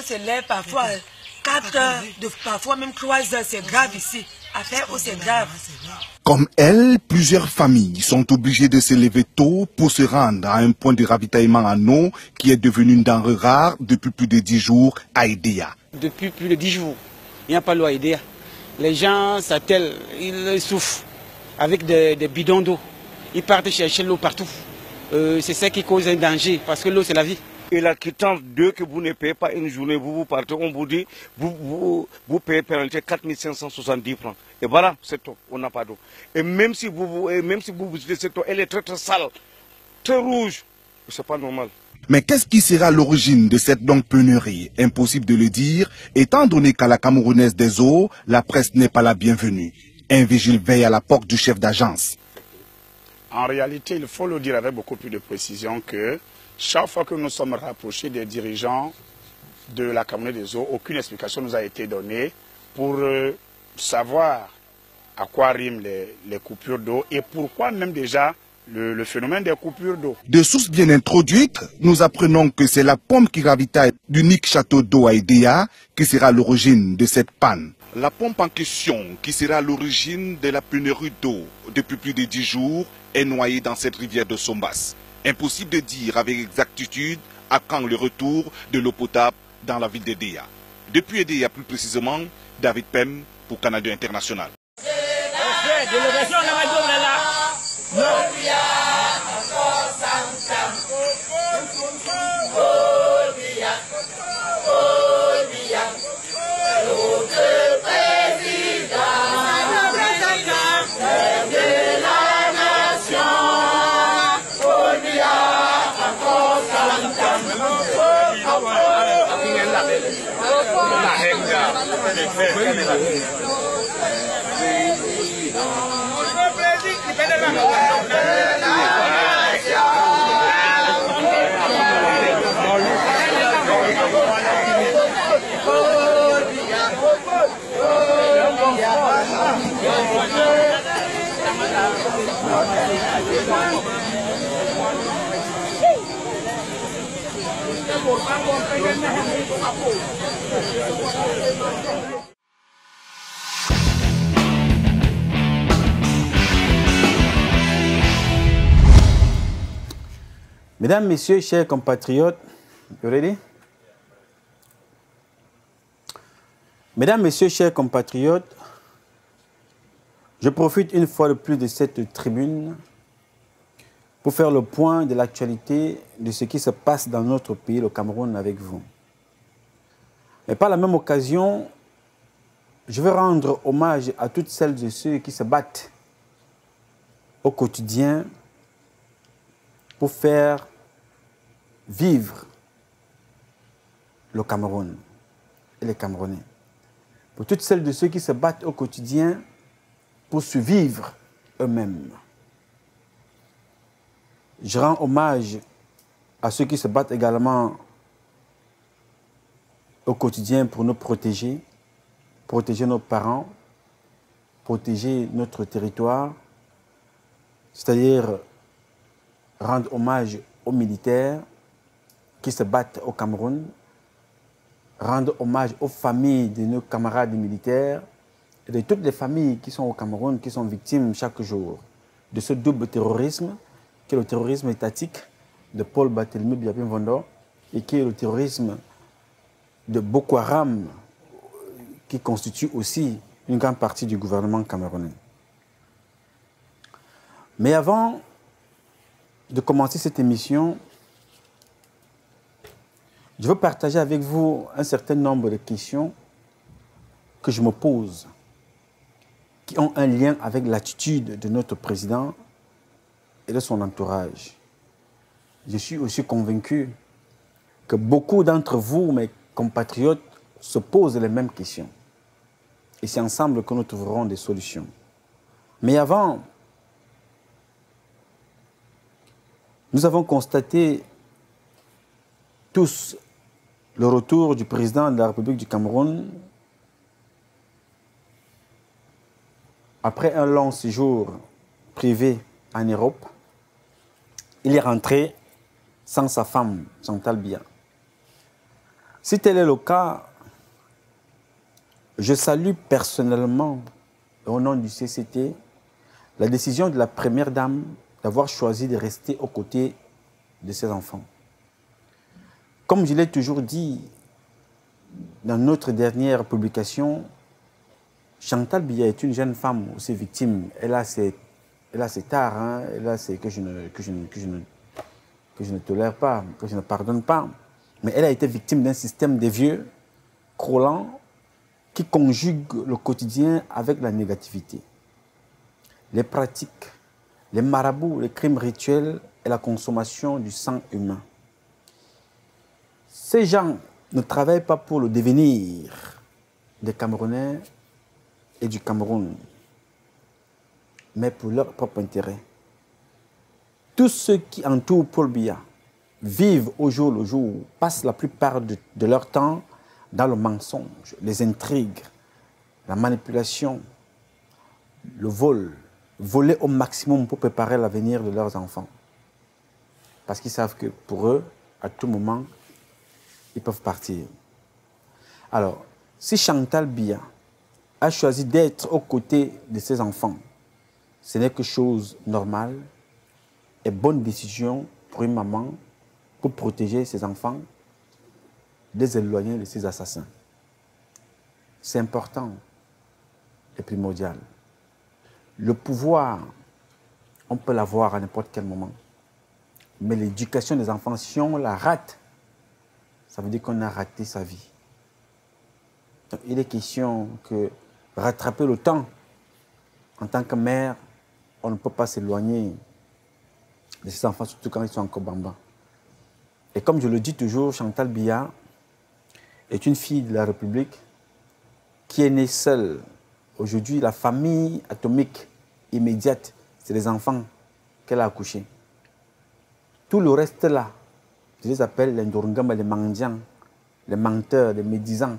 se lève parfois 4 heures, parfois même 3 heures. C'est grave ici. Affaire où c'est grave. Comme elle, plusieurs familles sont obligées de se lever tôt pour se rendre à un point de ravitaillement en eau qui est devenu une denrée rare depuis plus de 10 jours à Edea. Depuis plus de 10 jours, il n'y a pas l'eau à Edea. Les gens s'attellent, ils souffrent avec des bidons d'eau. Ils partent chercher l'eau partout. C'est ça qui cause un danger parce que l'eau c'est la vie. Et la quittance d'eux que vous ne payez pas une journée, vous partez, on vous dit, vous payez pénalité 4 570 francs. Et voilà, c'est eau, on n'a pas d'eau. Et même si vous visitez cette eau, elle est très très sale, très rouge. C'est pas normal. Mais qu'est-ce qui sera l'origine de cette longue pénurie? Impossible de le dire, étant donné qu'à la Camerounaise des eaux, la presse n'est pas la bienvenue. Un vigile veille à la porte du chef d'agence. En réalité, il faut le dire avec beaucoup plus de précision que chaque fois que nous sommes rapprochés des dirigeants de la Camerounaise des eaux, aucune explication nous a été donnée pour savoir à quoi riment les coupures d'eau et pourquoi même déjà le phénomène des coupures d'eau. De sources bien introduites, nous apprenons que c'est la pompe qui ravitaille l'unique château d'eau à Edea qui sera l'origine de cette panne. La pompe en question, qui sera l'origine de la pénurie d'eau depuis plus de 10 jours, est noyée dans cette rivière de Sombas. Impossible de dire avec exactitude à quand le retour de l'eau potable dans la ville d'Edea. Depuis Edea plus précisément, David Pem pour Canada International. Mesdames, Messieurs, chers compatriotes, you ready? Mesdames, Messieurs, chers compatriotes, je profite une fois de plus de cette tribune pour faire le point de l'actualité de ce qui se passe dans notre pays, le Cameroun, avec vous. Mais par la même occasion, je veux rendre hommage à toutes celles et ceux qui se battent au quotidien pour faire vivre le Cameroun et les Camerounais. Pour toutes celles et ceux qui se battent au quotidien pour survivre eux-mêmes. Je rends hommage à ceux qui se battent également au quotidien pour nous protéger, protéger nos parents, protéger notre territoire, c'est-à-dire rendre hommage aux militaires qui se battent au Cameroun, rendre hommage aux familles de nos camarades militaires et de toutes les familles qui sont au Cameroun, qui sont victimes chaque jour de ce double terrorisme, qui est le terrorisme étatique de Paul Barthélemy Biapin-Vondo et qui est le terrorisme de Boko Haram, qui constitue aussi une grande partie du gouvernement camerounais. Mais avant de commencer cette émission, je veux partager avec vous un certain nombre de questions que je me pose, qui ont un lien avec l'attitude de notre président et de son entourage. Je suis aussi convaincu que beaucoup d'entre vous, mes compatriotes, se posent les mêmes questions. Et c'est ensemble que nous trouverons des solutions. Mais avant, nous avons constaté tous le retour du président de la République du Cameroun après un long séjour privé en Europe. Il est rentré sans sa femme, Chantal Biya. Si tel est le cas, je salue personnellement, au nom du CCT, la décision de la première dame d'avoir choisi de rester aux côtés de ses enfants. Comme je l'ai toujours dit dans notre dernière publication, Chantal Biya est une jeune femme aussi victime. Elle a ses tares, hein, elle a ses que je ne tolère pas, que je ne pardonne pas. Mais elle a été victime d'un système de vieux, croulant, qui conjugue le quotidien avec la négativité. Les pratiques, les marabouts, les crimes rituels et la consommation du sang humain. Ces gens ne travaillent pas pour le devenir des Camerounais et du Cameroun, mais pour leur propre intérêt. Tous ceux qui entourent Paul Biya vivent au jour le jour, passent la plupart de leur temps dans le mensonge, les intrigues, la manipulation, le vol, voler au maximum pour préparer l'avenir de leurs enfants. Parce qu'ils savent que pour eux, à tout moment, ils peuvent partir. Alors, si Chantal Biya a choisi d'être aux côtés de ses enfants, ce n'est que chose normale et bonne décision pour une maman pour protéger ses enfants, les éloigner de ces assassins. C'est important et primordial. Le pouvoir, on peut l'avoir à n'importe quel moment. Mais l'éducation des enfants, si on la rate, ça veut dire qu'on a raté sa vie. Donc, il est question que rattraper le temps, en tant que mère, on ne peut pas s'éloigner de ses enfants, surtout quand ils sont encore bambins. Et comme je le dis toujours, Chantal Biya est une fille de la République qui est née seule. Aujourd'hui, la famille atomique immédiate, c'est les enfants qu'elle a accouchés. Tout le reste là, je les appelle les Ndorongama, les mendiants, les menteurs, les médisants,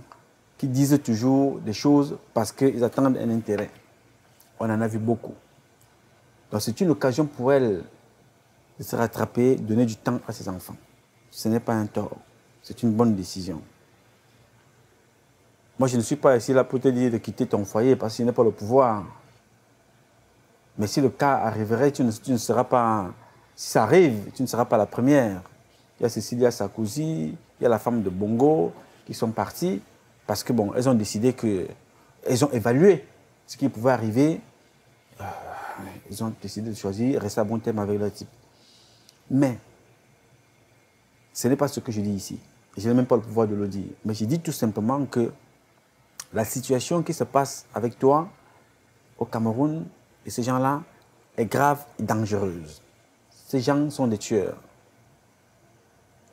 qui disent toujours des choses parce qu'ils attendent un intérêt. On en a vu beaucoup. Donc c'est une occasion pour elle de se rattraper, de donner du temps à ses enfants. Ce n'est pas un tort, c'est une bonne décision. Moi, je ne suis pas ici là pour te dire de quitter ton foyer parce que je n'ai pas le pouvoir. Mais si le cas arriverait, tu ne seras pas... Si ça arrive, tu ne seras pas la première. Il y a Cécilia Sarkozy, il y a la femme de Bongo qui sont parties parce que bon, elles ont décidé que... Elles ont évalué ce qui pouvait arriver. Ils ont décidé de choisir, rester à bon terme avec leur type. Mais ce n'est pas ce que je dis ici. Je n'ai même pas le pouvoir de le dire. Mais je dis tout simplement que la situation qui se passe avec toi au Cameroun et ces gens-là est grave et dangereuse. Ces gens sont des tueurs.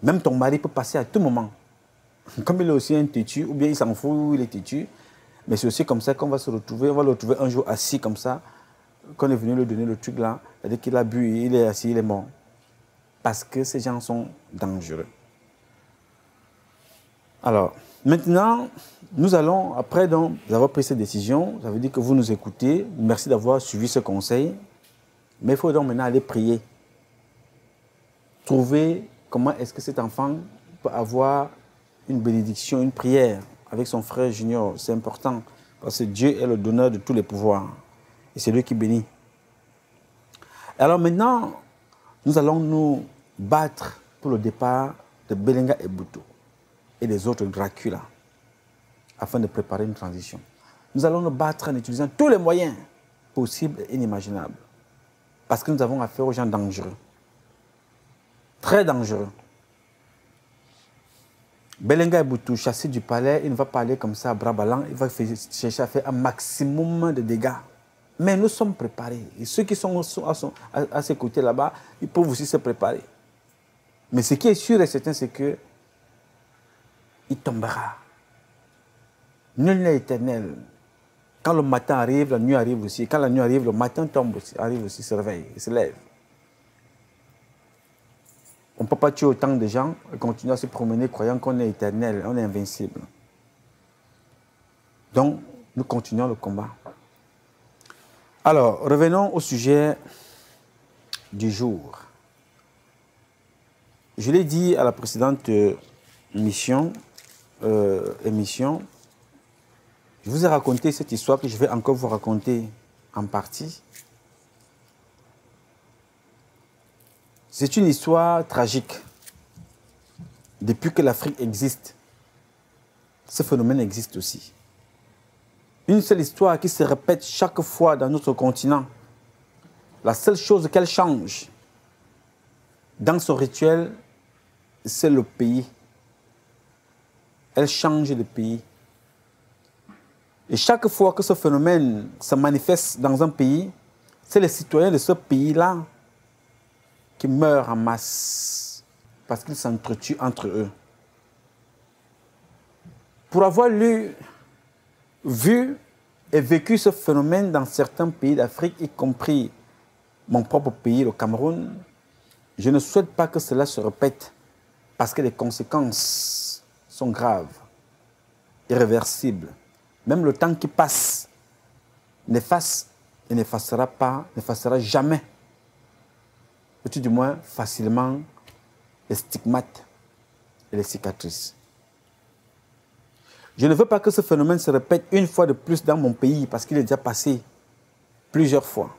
Même ton mari peut passer à tout moment. Comme il est aussi un têtu, ou bien il s'en fout, il est têtu. Mais c'est aussi comme ça qu'on va se retrouver. On va le retrouver un jour assis comme ça. Qu'on est venu lui donner le truc là. C'est-à-dire qu'il a bu, il est assis, il est mort. Parce que ces gens sont dangereux. Alors, maintenant, nous allons, après donc, avoir pris cette décision, ça veut dire que vous nous écoutez. Merci d'avoir suivi ce conseil. Mais il faut donc maintenant aller prier. Trouver comment est-ce que cet enfant peut avoir une bénédiction, une prière avec son frère Junior. C'est important parce que Dieu est le donneur de tous les pouvoirs. Et c'est lui qui bénit. Alors maintenant, nous allons nous battre pour le départ de Belenga et Boutou et des autres Dracula afin de préparer une transition. Nous allons nous battre en utilisant tous les moyens possibles et inimaginables parce que nous avons affaire aux gens dangereux, très dangereux. Belenga et Boutou, chassé du palais, il ne va pas aller comme ça à bras ballants, il va chercher à faire un maximum de dégâts. Mais nous sommes préparés. Et ceux qui sont à ses côtés là-bas, ils peuvent aussi se préparer. Mais ce qui est sûr et certain, c'est que il tombera. Nul n'est éternel. Quand le matin arrive, la nuit arrive aussi. Quand la nuit arrive, le matin tombe aussi, arrive aussi, se réveille, il se lève. On ne peut pas tuer autant de gens et continuer à se promener croyant qu'on est éternel, on est invincible. Donc, nous continuons le combat. Alors, revenons au sujet du jour. Je l'ai dit à la précédente mission, émission, je vous ai raconté cette histoire que je vais encore vous raconter en partie. C'est une histoire tragique. Depuis que l'Afrique existe, ce phénomène existe aussi. Une seule histoire qui se répète chaque fois dans notre continent. La seule chose qu'elle change dans son rituel, c'est le pays. Elle change de pays. Et chaque fois que ce phénomène se manifeste dans un pays, c'est les citoyens de ce pays-là qui meurent en masse parce qu'ils s'entretuent entre eux. Pour avoir vu et vécu ce phénomène dans certains pays d'Afrique, y compris mon propre pays, le Cameroun, je ne souhaite pas que cela se répète parce que les conséquences sont graves, irréversibles. Même le temps qui passe n'efface et n'effacera jamais, ou tout du moins facilement, les stigmates et les cicatrices. Je ne veux pas que ce phénomène se répète une fois de plus dans mon pays parce qu'il est déjà passé plusieurs fois.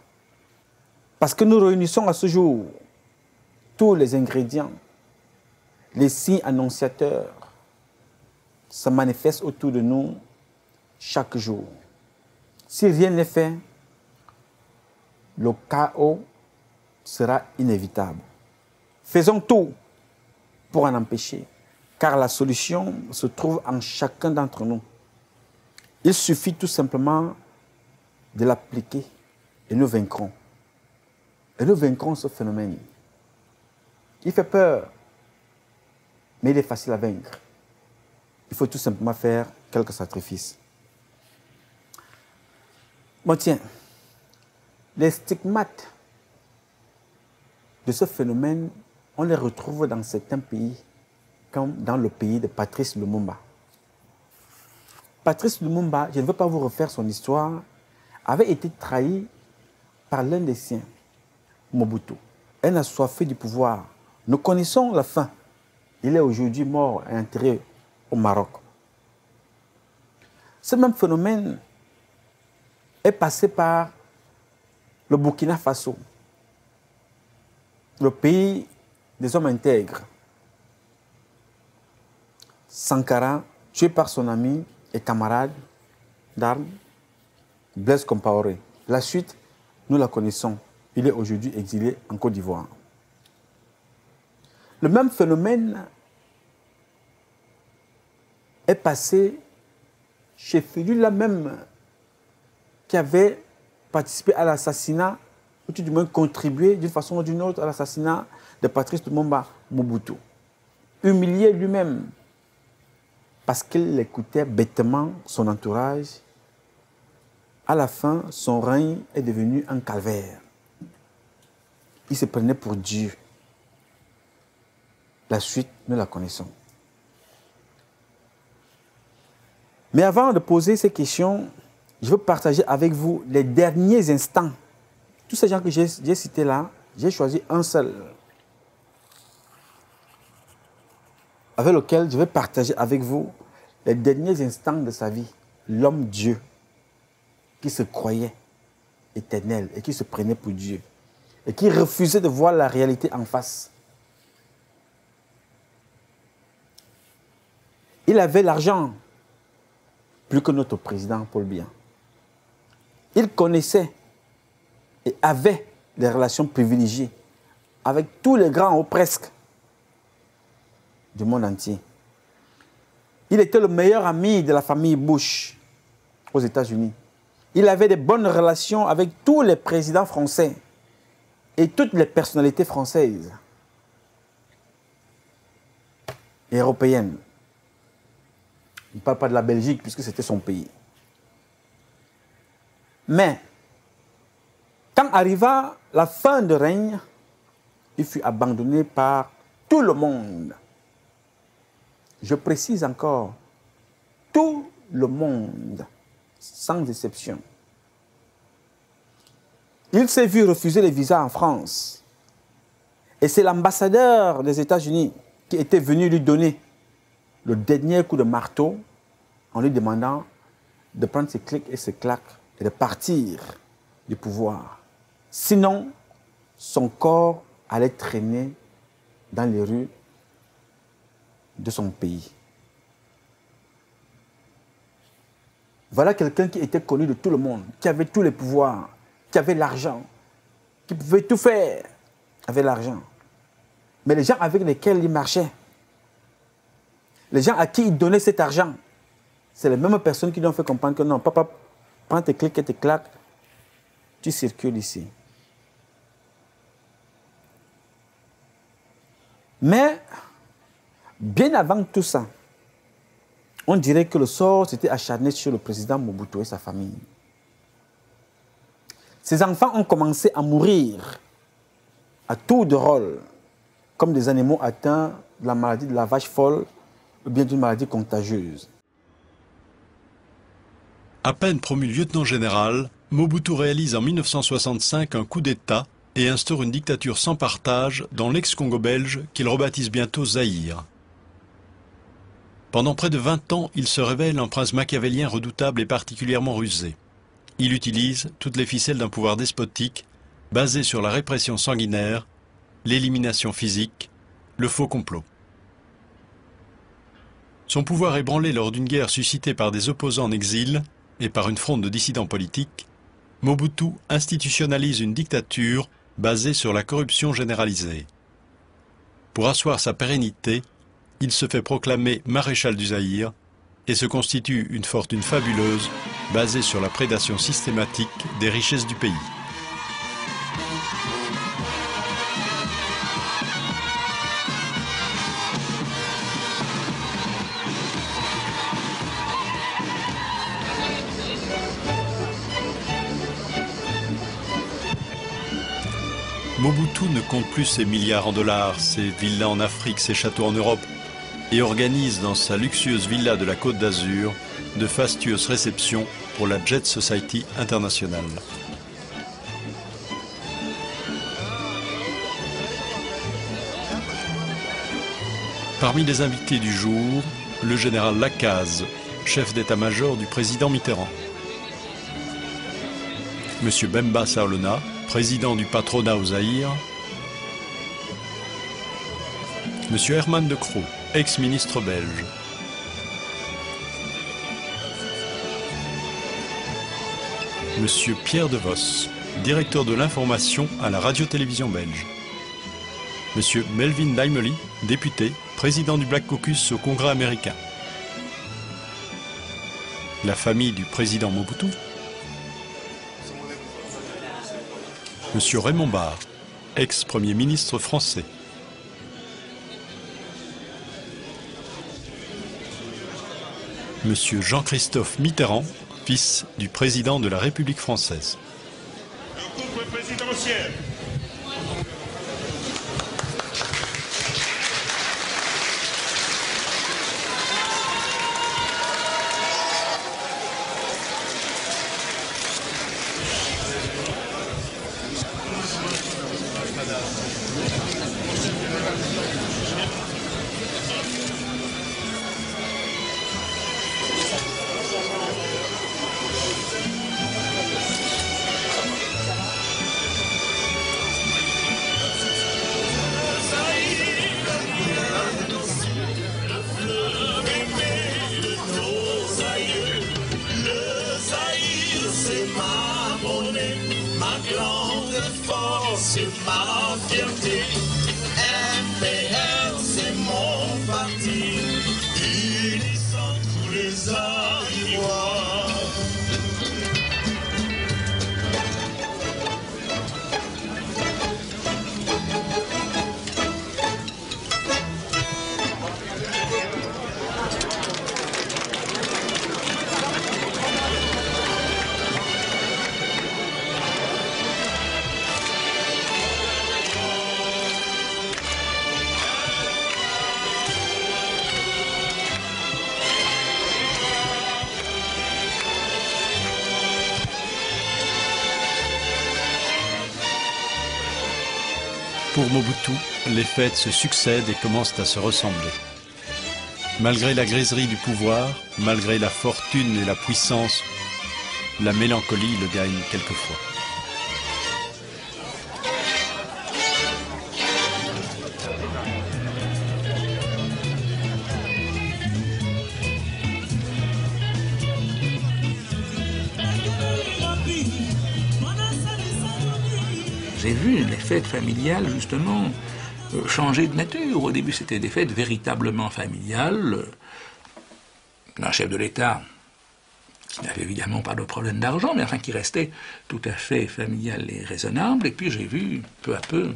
Parce que nous réunissons à ce jour tous les ingrédients, les signes annonciateurs se manifestent autour de nous chaque jour. Si rien n'est fait, le chaos sera inévitable. Faisons tout pour en empêcher, car la solution se trouve en chacun d'entre nous. Il suffit tout simplement de l'appliquer et nous vaincrons. Et nous vaincrons ce phénomène. Il fait peur, mais il est facile à vaincre. Il faut tout simplement faire quelques sacrifices. Bon, tiens, les stigmates de ce phénomène, on les retrouve dans certains pays, comme dans le pays de Patrice Lumumba. Patrice Lumumba, je ne veux pas vous refaire son histoire, avait été trahi par l'un des siens, Mobutu, un assoiffé du pouvoir. Nous connaissons la fin. Il est aujourd'hui mort et enterré au Maroc. Ce même phénomène est passé par le Burkina Faso, le pays des hommes intègres. Sankara, tué par son ami et camarade d'armes, Blaise Compaoré. La suite, nous la connaissons. Il est aujourd'hui exilé en Côte d'Ivoire. Le même phénomène est passé chez celui-là même qui avait participé à l'assassinat, ou tout du moins contribué d'une façon ou d'une autre à l'assassinat de Patrice Lumumba, Mobutu. Humilié lui-même, parce qu'il écoutait bêtement son entourage. À la fin, son règne est devenu un calvaire. Il se prenait pour Dieu. La suite, nous la connaissons. Mais avant de poser ces questions, je veux partager avec vous les derniers instants. Tous ces gens que j'ai cités là, j'ai choisi un seul, avec lequel je vais partager avec vous les derniers instants de sa vie. L'homme-dieu qui se croyait éternel et qui se prenait pour Dieu et qui refusait de voir la réalité en face. Il avait l'argent, plus que notre président Paul Biya. Il connaissait et avait des relations privilégiées avec tous les grands ou presque du monde entier. Il était le meilleur ami de la famille Bush aux États-Unis. Il avait de bonnes relations avec tous les présidents français et toutes les personnalités françaises et européennes. Il ne parle pas de la Belgique puisque c'était son pays. Mais, quand arriva la fin de règne, il fut abandonné par tout le monde. Je précise encore, tout le monde, sans exception. Il s'est vu refuser les visas en France. Et c'est l'ambassadeur des États-Unis qui était venu lui donner le dernier coup de marteau en lui demandant de prendre ses clics et ses claques et de partir du pouvoir. Sinon, son corps allait traîner dans les rues de son pays. Voilà quelqu'un qui était connu de tout le monde, qui avait tous les pouvoirs, qui avait l'argent, qui pouvait tout faire avec l'argent. Mais les gens avec lesquels il marchait, les gens à qui il donnait cet argent, c'est les mêmes personnes qui lui ont fait comprendre que non, papa, prends tes clics et tes claques, tu circules ici. Mais, bien avant tout ça, on dirait que le sort s'était acharné sur le président Mobutu et sa famille. Ses enfants ont commencé à mourir à tour de rôle, comme des animaux atteints de la maladie de la vache folle ou bien d'une maladie contagieuse. À peine promu lieutenant général, Mobutu réalise en 1965 un coup d'État et instaure une dictature sans partage dans l'ex-Congo belge qu'il rebaptise bientôt Zaïre. Pendant près de 20 ans, il se révèle un prince machiavélien redoutable et particulièrement rusé. Il utilise toutes les ficelles d'un pouvoir despotique basé sur la répression sanguinaire, l'élimination physique, le faux complot. Son pouvoir ébranlé lors d'une guerre suscitée par des opposants en exil et par une fronde de dissidents politiques, Mobutu institutionnalise une dictature basée sur la corruption généralisée. Pour asseoir sa pérennité, il se fait proclamer maréchal du Zaïre et se constitue une fortune fabuleuse basée sur la prédation systématique des richesses du pays. Mobutu ne compte plus ses milliards en dollars, ses villas en Afrique, ses châteaux en Europe, et organise dans sa luxueuse villa de la Côte d'Azur de fastueuses réceptions pour la Jet Society internationale. Parmi les invités du jour, le général Lacaze, chef d'état-major du président Mitterrand. Monsieur Bemba Saolona, président du patronat au Zaïre. Monsieur Herman de Croo, ex-ministre belge. Monsieur Pierre de Vos, directeur de l'information à la radio-télévision belge. Monsieur Melvin Daimeli, député, président du Black Caucus au Congrès américain. La famille du président Mobutu. Monsieur Raymond Barre, ex-premier ministre français. Monsieur Jean-Christophe Mitterrand, fils du président de la République française. Le couple présidentiel. Pour Mobutu, les fêtes se succèdent et commencent à se ressembler. Malgré la griserie du pouvoir, malgré la fortune et la puissance, la mélancolie le gagne quelquefois. J'ai vu les fêtes familiales, justement, changer de nature. Au début, c'était des fêtes véritablement familiales. Un chef de l'État qui n'avait évidemment pas de problème d'argent, mais enfin qui restait tout à fait familial et raisonnable. Et puis j'ai vu, peu à peu,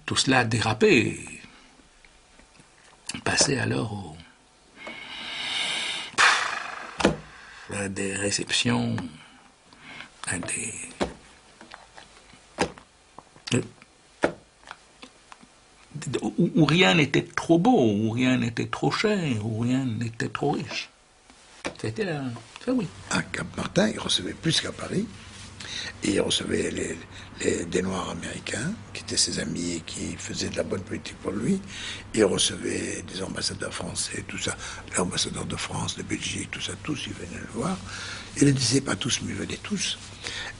tout cela déraper. Passer alors à des réceptions, à des... où rien n'était trop beau, où rien n'était trop cher, où rien n'était trop riche. C'était là, ça oui. À Cap-Martin, il recevait plus qu'à Paris. Et il recevait des Noirs américains, qui étaient ses amis et qui faisaient de la bonne politique pour lui. Il recevait des ambassadeurs français, tout ça, l'ambassadeur de France, de Belgique, tout ça, tous, ils venaient le voir. Il ne disait pas tous, mais ils venaient tous.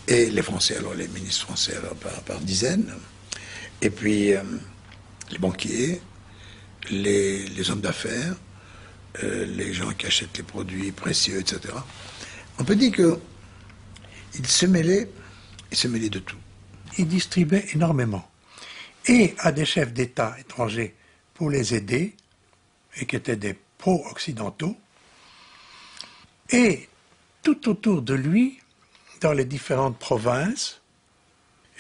Et les Français, alors les ministres français, alors par dizaines. Et puis les banquiers, les hommes d'affaires, les gens qui achètent les produits précieux, etc. On peut dire qu'il se mêlait de tout. Il distribuait énormément. Et à des chefs d'État étrangers pour les aider, et qui étaient des pro-occidentaux, et tout autour de lui, dans les différentes provinces,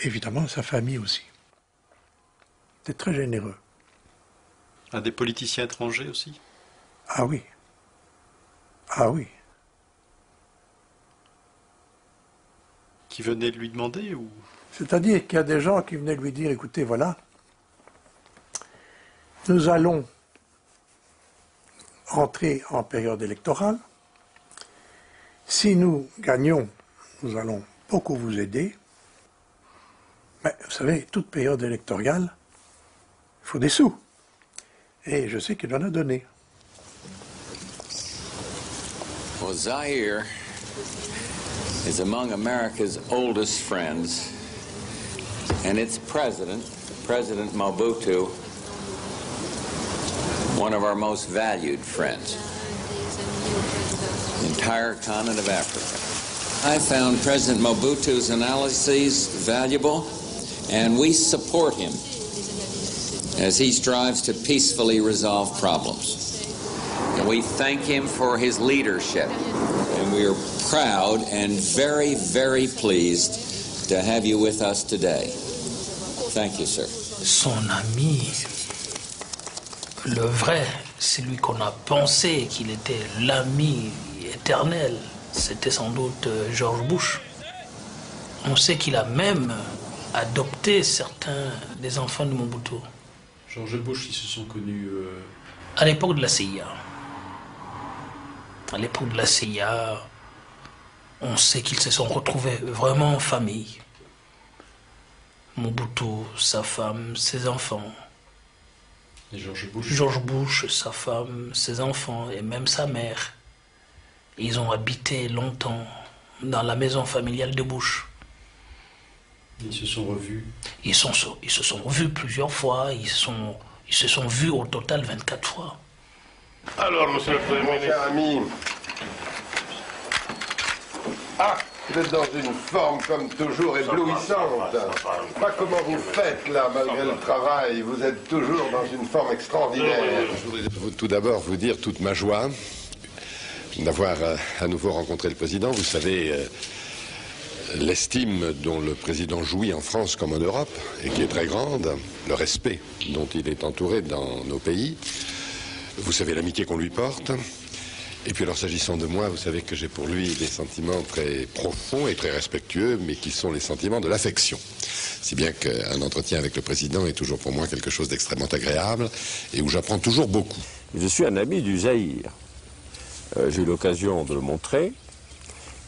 évidemment sa famille aussi. C'était très généreux. À des politiciens étrangers aussi? Ah oui. Ah oui. Qui venaient lui demander ou... C'est-à-dire qu'il y a des gens qui venaient lui dire, écoutez, voilà, nous allons entrer en période électorale. Si nous gagnons, nous allons beaucoup vous aider. Mais vous savez, toute période électorale, il faut des sous. Et je sais qu'il en a donné. Well, Zaire is among America's oldest friends, and its president, President Mobutu, one of our most valued friends. The entire continent of Africa. I found President Mobutu's analyses valuable, and we support him as he strives to peacefully resolve problems. And we thank him for his leadership, and we are proud and very, very pleased to have you with us today. Thank you, sir. Son ami, le vrai, celui qu'on a pensé qu'il était l'ami éternel, c'était sans doute George Bush. On sait qu'il a même adopté certains des enfants de Mobutu. George Bush, ils se sont connus... À l'époque de la CIA. À l'époque de la CIA, on sait qu'ils se sont retrouvés vraiment en famille. Mobutu, sa femme, ses enfants. Et George Bush? George Bush, sa femme, ses enfants et même sa mère. Ils ont habité longtemps dans la maison familiale de Bush. Ils se sont revus? Ils se sont revus plusieurs fois. Ils se sont vus au total 24 fois. Alors, monsieur le Premier ministre... Cher ami... Ah, vous êtes dans une forme comme toujours éblouissante. Pas comment vous faites là, malgré le travail. Vous êtes toujours dans une forme extraordinaire. Je voudrais tout d'abord vous dire toute ma joie d'avoir à nouveau rencontré le président. Vous savez, l'estime dont le président jouit en France comme en Europe, et qui est très grande, le respect dont il est entouré dans nos pays. Vous savez l'amitié qu'on lui porte. Et puis alors, s'agissant de moi, vous savez que j'ai pour lui des sentiments très profonds et très respectueux, mais qui sont les sentiments de l'affection. Si bien qu'un entretien avec le président est toujours pour moi quelque chose d'extrêmement agréable et où j'apprends toujours beaucoup. Je suis un ami du Zaïre. J'ai eu l'occasion de le montrer.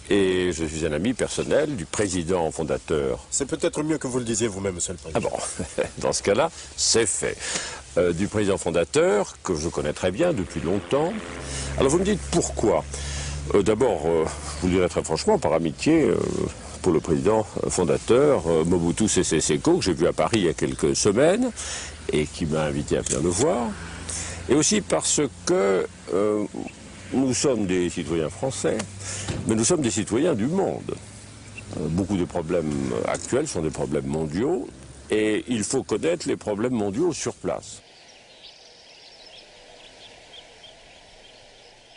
Et je suis un ami personnel du président fondateur. C'est peut-être mieux que vous le disiez vous-même, monsieur le président. Ah bon, dans ce cas-là, c'est fait. du président fondateur, que je connais très bien depuis longtemps. Alors vous me dites pourquoi? D'abord, je vous le dirai très franchement, par amitié pour le président fondateur, Mobutu Sese Seko, que j'ai vu à Paris il y a quelques semaines, et qui m'a invité à venir le voir. Et aussi parce que nous sommes des citoyens français, mais nous sommes des citoyens du monde. Beaucoup de problèmes actuels sont des problèmes mondiaux, et il faut connaître les problèmes mondiaux sur place.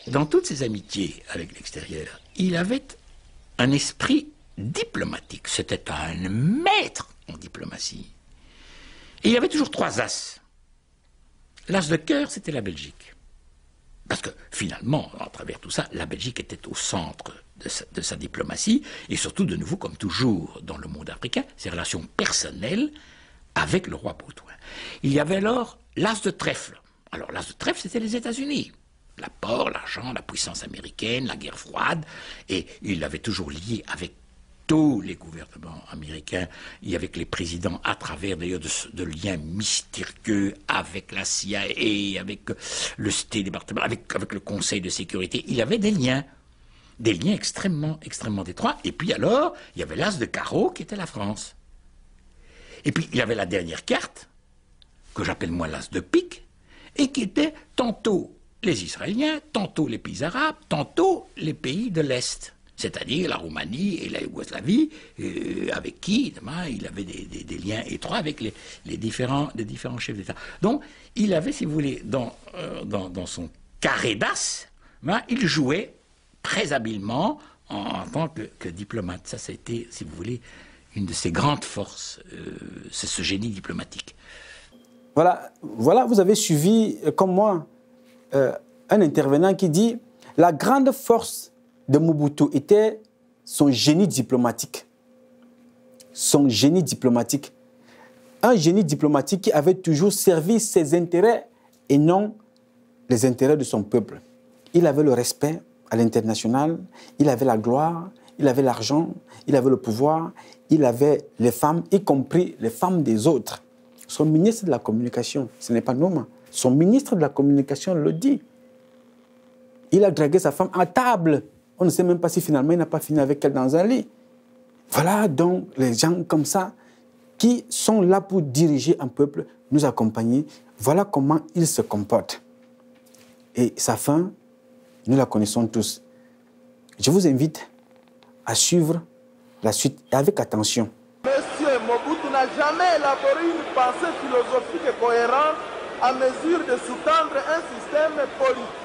Dans toutes ses amitiés avec l'extérieur, il avait un esprit diplomatique. C'était un maître en diplomatie. Et il avait toujours 3 as. L'as de cœur, c'était la Belgique. Parce que finalement, à travers tout ça, la Belgique était au centre de sa diplomatie, et surtout, de nouveau, comme toujours dans le monde africain, ses relations personnelles avec le roi Baudouin. Il y avait alors l'as de trèfle. Alors l'as de trèfle, c'était les États-Unis. L'apport, l'argent, la puissance américaine, la guerre froide, et il l'avait toujours lié avec tous les gouvernements américains et avec les présidents, à travers d'ailleurs de liens mystérieux avec la CIA, avec le State Department, avec le Conseil de sécurité. Il y avait des liens extrêmement étroits. Et puis alors, il y avait l'as de carreau qui était la France. Et puis il y avait la dernière carte, que j'appelle moi l'as de pique, et qui était tantôt les Israéliens, tantôt les pays arabes, tantôt les pays de l'Est, c'est-à-dire la Roumanie et la Yougoslavie, avec qui il avait des liens étroits avec les différents chefs d'État. Donc, il avait, si vous voulez, dans son carré d'as, il jouait très habilement en tant que diplomate. Ça a été, si vous voulez, une de ses grandes forces, c'est ce génie diplomatique. Voilà, vous avez suivi, comme moi, un intervenant qui dit « La grande force de Mobutu était son génie diplomatique. » Son génie diplomatique. Un génie diplomatique qui avait toujours servi ses intérêts et non les intérêts de son peuple. Il avait le respect à l'international, il avait la gloire, il avait l'argent, il avait le pouvoir, il avait les femmes, y compris les femmes des autres. Son ministre de la Communication, ce n'est pas Noma, son ministre de la Communication le dit. Il a dragué sa femme à table. On ne sait même pas si finalement il n'a pas fini avec elle dans un lit. Voilà donc les gens comme ça qui sont là pour diriger un peuple, nous accompagner. Voilà comment il se comporte. Et sa fin, nous la connaissons tous. Je vous invite à suivre la suite avec attention. Monsieur Mobutu n'a jamais élaboré une pensée philosophique et cohérente à mesure de sous-tendre un système politique.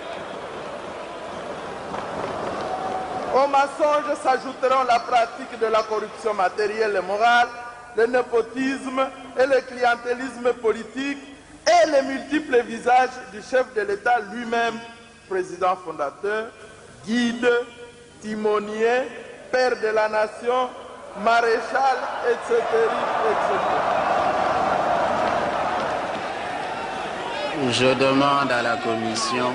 Au mensonge s'ajouteront la pratique de la corruption matérielle et morale, le népotisme et le clientélisme politique et les multiples visages du chef de l'État lui-même, président fondateur, guide, timonier, père de la nation, maréchal, etc., etc. Je demande à la Commission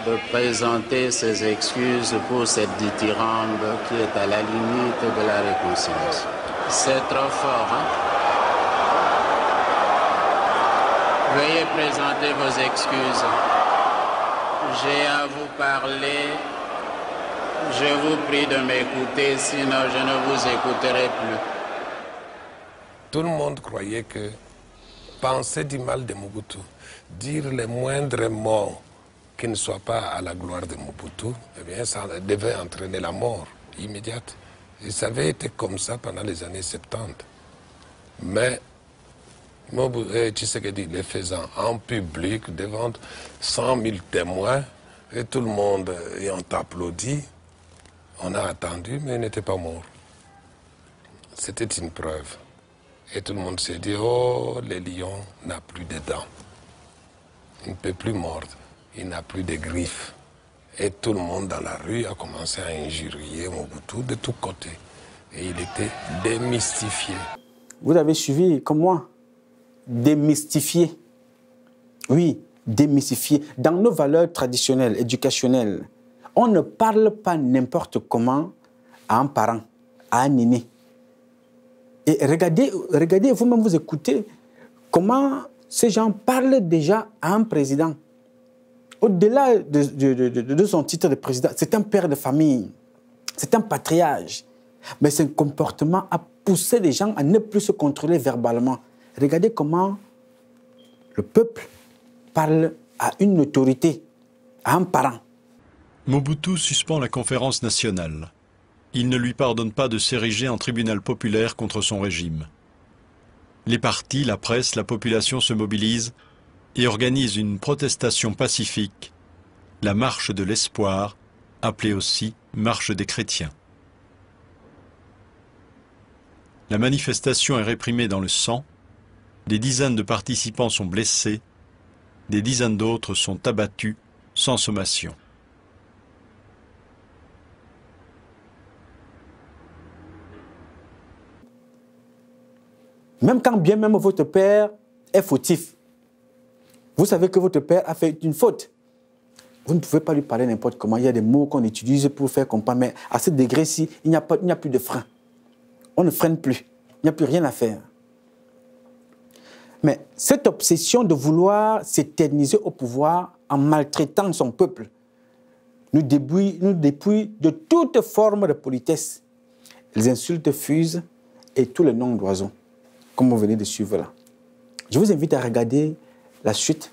de présenter ses excuses pour cette dithyrambe qui est à la limite de la réconciliation. C'est trop fort, hein? Veuillez présenter vos excuses. J'ai à vous parler. Je vous prie de m'écouter, sinon je ne vous écouterai plus. Tout le monde croyait que penser du mal de Mobutu, dire les moindres mots qui ne soient pas à la gloire de Mobutu, eh bien, ça devait entraîner la mort immédiate. Et ça avait été comme ça pendant les années 70. Mais Tshisekedi le faisant en public, devant 100 000 témoins, et tout le monde ayant applaudi, on a attendu, mais il n'était pas mort. C'était une preuve. Et tout le monde s'est dit, oh, le lion n'a plus de dents. Il ne peut plus mordre. Il n'a plus de griffes. Et tout le monde dans la rue a commencé à injurier Mobutu de tous côtés. Et il était démystifié. Vous avez suivi, comme moi, démystifié. Oui, démystifié. Dans nos valeurs traditionnelles, éducationnelles, on ne parle pas n'importe comment à un parent, à un aîné. Et regardez vous-même, vous écoutez comment ces gens parlent déjà à un président. Au-delà de son titre de président, c'est un père de famille, c'est un patriarche. Mais ce comportement a poussé les gens à ne plus se contrôler verbalement. Regardez comment le peuple parle à une autorité, à un parent. Mobutu suspend la conférence nationale. Il ne lui pardonne pas de s'ériger en tribunal populaire contre son régime. Les partis, la presse, la population se mobilisent et organisent une protestation pacifique, la marche de l'espoir, appelée aussi marche des chrétiens. La manifestation est réprimée dans le sang, des dizaines de participants sont blessés, des dizaines d'autres sont abattus sans sommation. Même quand bien même votre père est fautif, vous savez que votre père a fait une faute. Vous ne pouvez pas lui parler n'importe comment. Il y a des mots qu'on utilise pour faire comprendre. Mais à ce degré-ci, il n'y a plus de frein. On ne freine plus. Il n'y a plus rien à faire. Mais cette obsession de vouloir s'éterniser au pouvoir en maltraitant son peuple nous dépouille de toute forme de politesse. Les insultes fusent et tous les noms d'oiseaux, comme vous venez de suivre là. Je vous invite à regarder la suite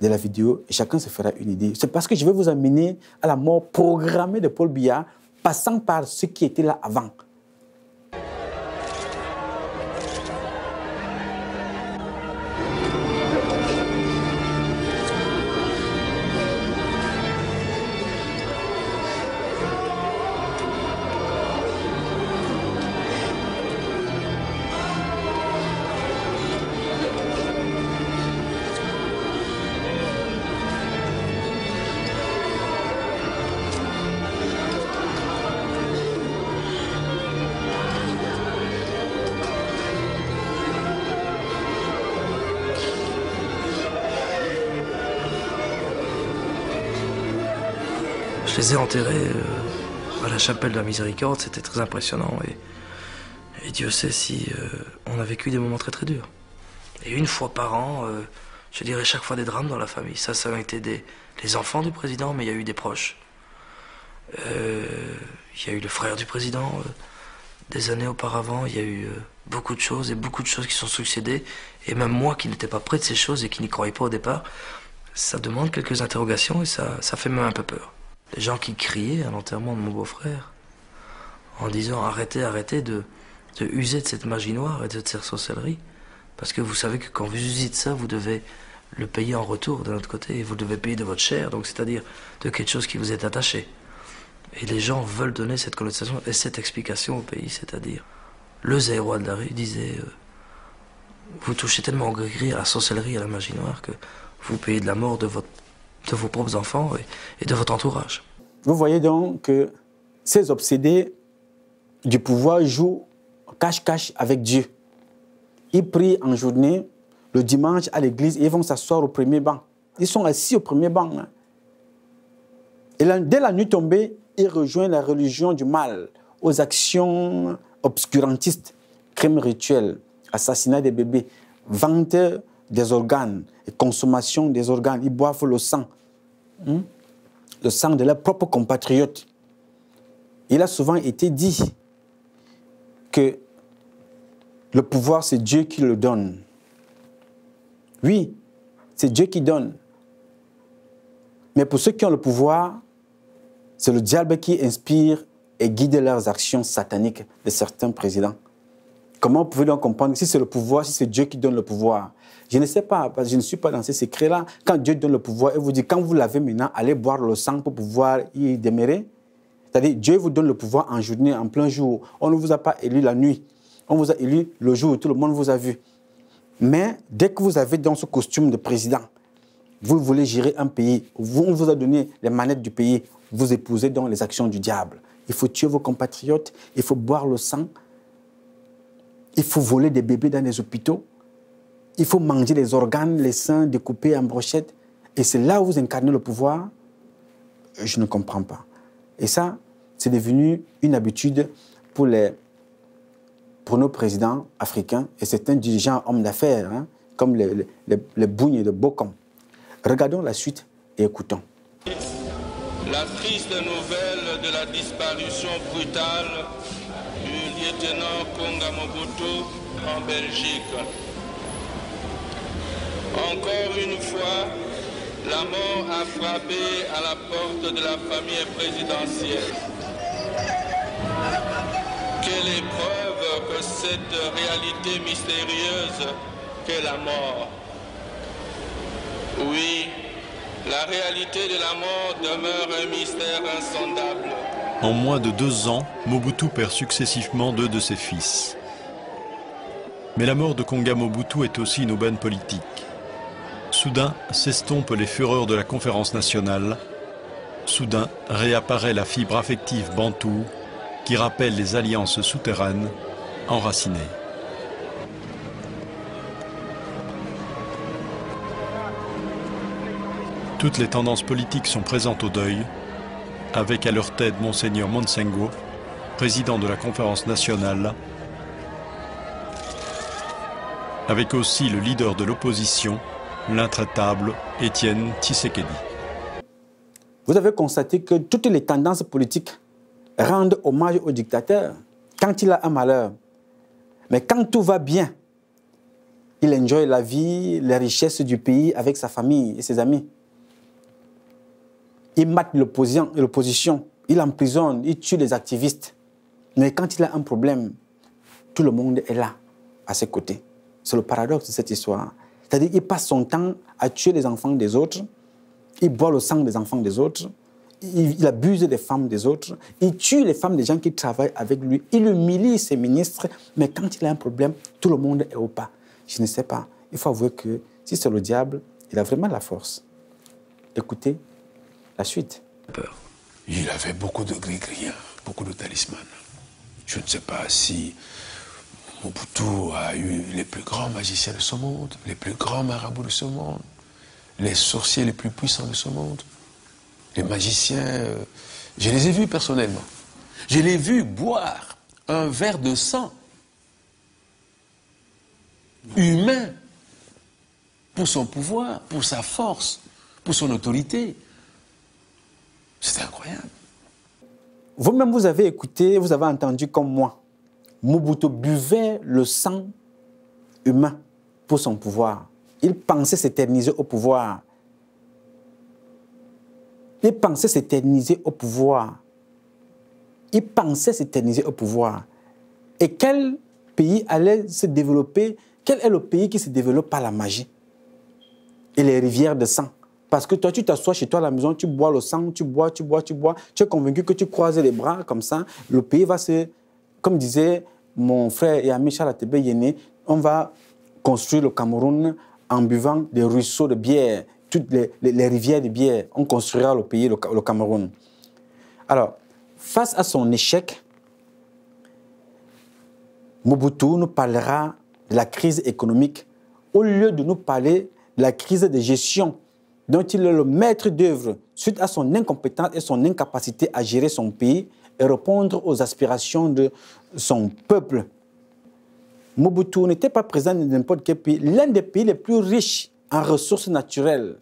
de la vidéo et chacun se fera une idée. C'est parce que je vais vous amener à la mort programmée de Paul Biya, passant par ce qui était là avant. Je les ai enterrés à la chapelle de la Miséricorde, c'était très impressionnant. Et Dieu sait si on a vécu des moments très très durs. Et une fois par an, je dirais chaque fois des drames dans la famille. Ça a été les enfants du président, mais il y a eu des proches. Il y a eu le frère du président. Des années auparavant, il y a eu beaucoup de choses et beaucoup de choses qui sont succédées. Et même moi qui n'étais pas près de ces choses et qui n'y croyais pas au départ, ça demande quelques interrogations et ça fait même un peu peur. Les gens qui criaient à l'enterrement de mon beau-frère en disant arrêtez, arrêtez de user de cette magie noire et de cette sorcellerie. Parce que vous savez que quand vous usez de ça, vous devez le payer en retour de l'autre côté. Et vous devez payer de votre chair, donc c'est-à-dire de quelque chose qui vous est attaché. Et les gens veulent donner cette connotation et cette explication au pays, c'est-à-dire le Zaïrois de la rue disait vous touchez tellement au gris-gris, à la sorcellerie, à la magie noire que vous payez de la mort de vos propres enfants et de votre entourage. Vous voyez donc que ces obsédés du pouvoir jouent cache-cache avec Dieu. Ils prient en journée, le dimanche à l'église, et ils vont s'asseoir au premier banc. Ils sont assis au premier banc. Hein. Et là, dès la nuit tombée, ils rejoignent la religion du mal, aux actions obscurantistes, crimes rituels, assassinat des bébés, vente des organes et consommation des organes. Ils boivent le sang de leurs propres compatriotes. Il a souvent été dit que le pouvoir, c'est Dieu qui le donne. Oui, c'est Dieu qui donne. Mais pour ceux qui ont le pouvoir, c'est le diable qui inspire et guide leurs actions sataniques de certains présidents. Comment pouvez-vous donc comprendre si c'est le pouvoir, si c'est Dieu qui donne le pouvoir? Je ne sais pas, parce que je ne suis pas dans ces secrets-là. Quand Dieu donne le pouvoir, il vous dit, quand vous l'avez maintenant, allez boire le sang pour pouvoir y demeurer. C'est-à-dire, Dieu vous donne le pouvoir en journée, en plein jour. On ne vous a pas élu la nuit. On vous a élu le jour où tout le monde vous a vu. Mais dès que vous avez dans ce costume de président, vous voulez gérer un pays, on vous a donné les manettes du pays, vous épousez donc les actions du diable. Il faut tuer vos compatriotes, il faut boire le sang, il faut voler des bébés dans les hôpitaux, il faut manger les organes, les seins découpés en brochettes. Et c'est là où vous incarnez le pouvoir. Je ne comprends pas. Et ça, c'est devenu une habitude pour nos présidents africains et certains dirigeants hommes d'affaires comme les bougnes de Bocom. Regardons la suite et écoutons. La triste nouvelle de la disparition brutale du lieutenant Konga Mobutu en Belgique. Encore une fois, la mort a frappé à la porte de la famille présidentielle. Quelle épreuve que cette réalité mystérieuse qu'est la mort. Oui, la réalité de la mort demeure un mystère insondable. En moins de 2 ans, Mobutu perd successivement 2 de ses fils. Mais la mort de Konga Mobutu est aussi une aubaine politique. Soudain s'estompent les fureurs de la conférence nationale. Soudain réapparaît la fibre affective bantoue qui rappelle les alliances souterraines enracinées. Toutes les tendances politiques sont présentes au deuil, avec à leur tête Monseigneur Monsengo, président de la conférence nationale, avec aussi le leader de l'opposition, l'intraitable Étienne Tshisekedi. Vous avez constaté que toutes les tendances politiques rendent hommage au dictateur quand il a un malheur. Mais quand tout va bien, il enjoy la vie, les richesses du pays avec sa famille et ses amis. Il mate l'opposition, il emprisonne, il tue les activistes. Mais quand il a un problème, tout le monde est là, à ses côtés. C'est le paradoxe de cette histoire. C'est-à-dire qu'il passe son temps à tuer les enfants des autres, il boit le sang des enfants des autres, il abuse des femmes des autres, il tue les femmes des gens qui travaillent avec lui, il humilie ses ministres, mais quand il a un problème, tout le monde est au pas. Je ne sais pas. Il faut avouer que si c'est le diable, il a vraiment la force. Écoutez la suite. Il avait beaucoup de gris-griens, beaucoup de talismans. Je ne sais pas si Mobutu a eu les plus grands magiciens de ce monde, les plus grands marabouts de ce monde, les sorciers les plus puissants de ce monde. Les magiciens, je les ai vus personnellement. Je les ai vus boire un verre de sang humain pour son pouvoir, pour sa force, pour son autorité. C'était incroyable. Vous-même, vous avez écouté, vous avez entendu comme moi. Mobutu buvait le sang humain pour son pouvoir. Il pensait s'éterniser au pouvoir. Il pensait s'éterniser au pouvoir. Il pensait s'éterniser au pouvoir. Et quel pays allait se développer? Quel est le pays qui se développe par la magie? Et les rivières de sang. Parce que toi, tu t'assois chez toi à la maison, tu bois le sang, tu bois. Tu es convaincu que tu croises les bras comme ça. Le pays va se... Comme disait mon frère et ami Charles Atebe Yéné, on va construire le Cameroun en buvant des ruisseaux de bière, toutes les rivières de bière. On construira le pays, le Cameroun. Alors, face à son échec, Mobutu nous parlera de la crise économique au lieu de nous parler de la crise de gestion dont il est le maître d'œuvre suite à son incompétence et son incapacité à gérer son pays et répondre aux aspirations de son peuple. Mobutu n'était pas présent dans n'importe quel pays, l'un des pays les plus riches en ressources naturelles,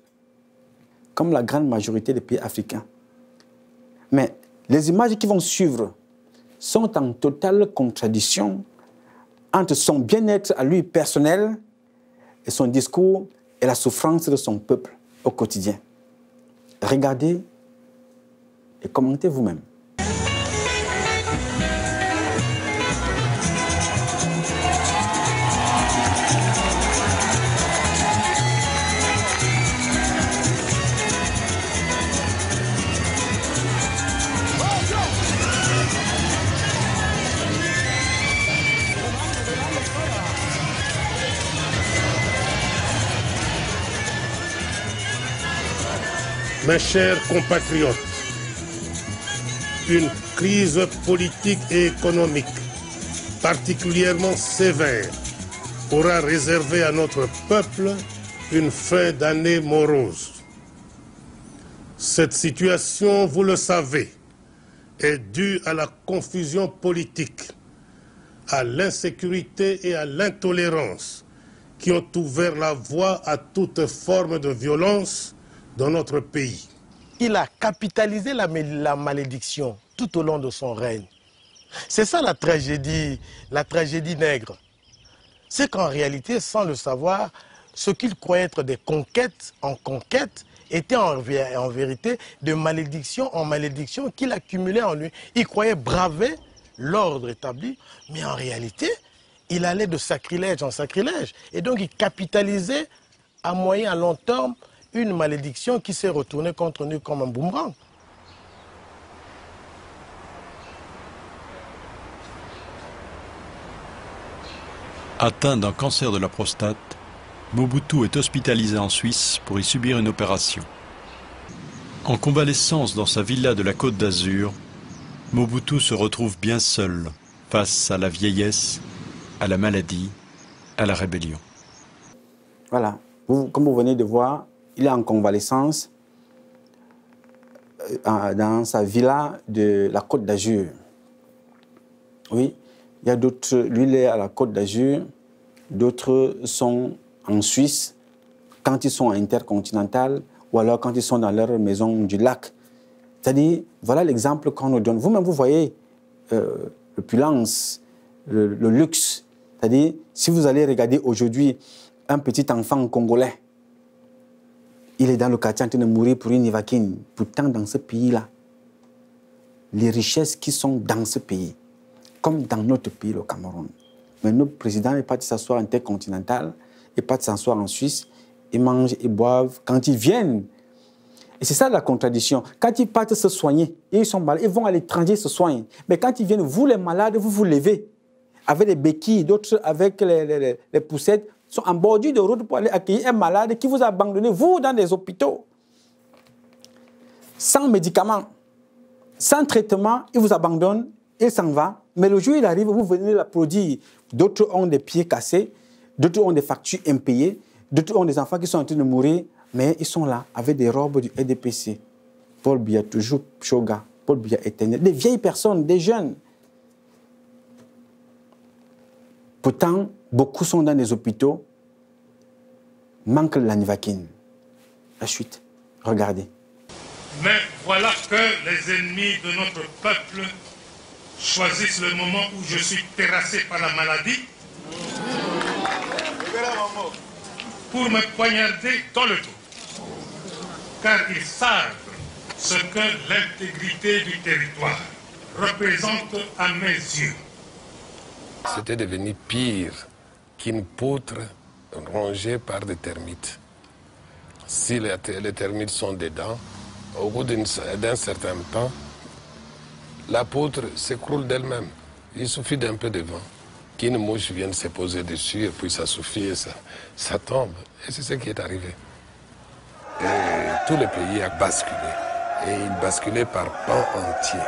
comme la grande majorité des pays africains. Mais les images qui vont suivre sont en totale contradiction entre son bien-être à lui personnel et son discours et la souffrance de son peuple au quotidien. Regardez et commentez vous-même. Mes chers compatriotes, une crise politique et économique particulièrement sévère aura réservé à notre peuple une fin d'année morose. Cette situation, vous le savez, est due à la confusion politique, à l'insécurité et à l'intolérance qui ont ouvert la voie à toute forme de violence dans notre pays. Il a capitalisé la malédiction tout au long de son règne. C'est ça la tragédie nègre. C'est qu'en réalité, sans le savoir, ce qu'il croyait être des conquêtes en conquêtes étaient en vérité de malédiction en malédiction qu'il accumulait en lui. Il croyait braver l'ordre établi, mais en réalité, il allait de sacrilège en sacrilège. Et donc, il capitalisait à moyen, à long terme, une malédiction qui s'est retournée contre nous comme un boomerang. Atteint d'un cancer de la prostate, Mobutu est hospitalisé en Suisse pour y subir une opération. En convalescence dans sa villa de la Côte d'Azur, Mobutu se retrouve bien seul face à la vieillesse, à la maladie, à la rébellion. Voilà, comme vous venez de voir, il est en convalescence dans sa villa de la Côte d'Azur. Oui, il y a d'autres, lui il est à la Côte d'Azur, d'autres sont en Suisse, quand ils sont intercontinental, ou alors quand ils sont dans leur maison du lac. C'est-à-dire, voilà l'exemple qu'on nous donne. Vous-même, vous voyez l'opulence, le luxe. C'est-à-dire, si vous allez regarder aujourd'hui un petit enfant congolais, il est dans le quartier en train de mourir pour une ivaquine. Pourtant, dans ce pays-là, les richesses qui sont dans ce pays, comme dans notre pays, le Cameroun. Mais notre président n'est pas de s'asseoir en intercontinental, et pas de s'asseoir en Suisse, ils mangent et boivent quand ils viennent. Et c'est ça la contradiction. Quand ils partent se soigner, et ils sont malades, ils vont à l'étranger se soigner. Mais quand ils viennent, vous les malades, vous vous levez avec des béquilles, d'autres avec les poussettes, sont en bordure de route pour aller accueillir un malade qui vous a abandonné, vous, dans des hôpitaux. Sans médicaments, sans traitement, il vous abandonne, il s'en va. Mais le jour où il arrive, vous venez l'applaudir. D'autres ont des pieds cassés, d'autres ont des factures impayées, d'autres ont des enfants qui sont en train de mourir, mais ils sont là avec des robes du RDPC. Paul Biya, toujours Shoga, Paul Biya éternel. Des vieilles personnes, des jeunes. Pourtant, beaucoup sont dans des hôpitaux, manque la nivaquine. La chute, regardez. Mais voilà que les ennemis de notre peuple choisissent le moment où je suis terrassé par la maladie pour me poignarder dans le dos. Car ils savent ce que l'intégrité du territoire représente à mes yeux. C'était devenu pire qu'une poutre rongée par des termites. Si les termites sont dedans, au bout d'un certain temps, la poutre s'écroule d'elle-même. Il suffit d'un peu de vent, qu'une mouche vienne se poser dessus, et puis ça suffit, et ça tombe. Et c'est ce qui est arrivé. Et tout le pays a basculé. Et il basculait par pans entiers.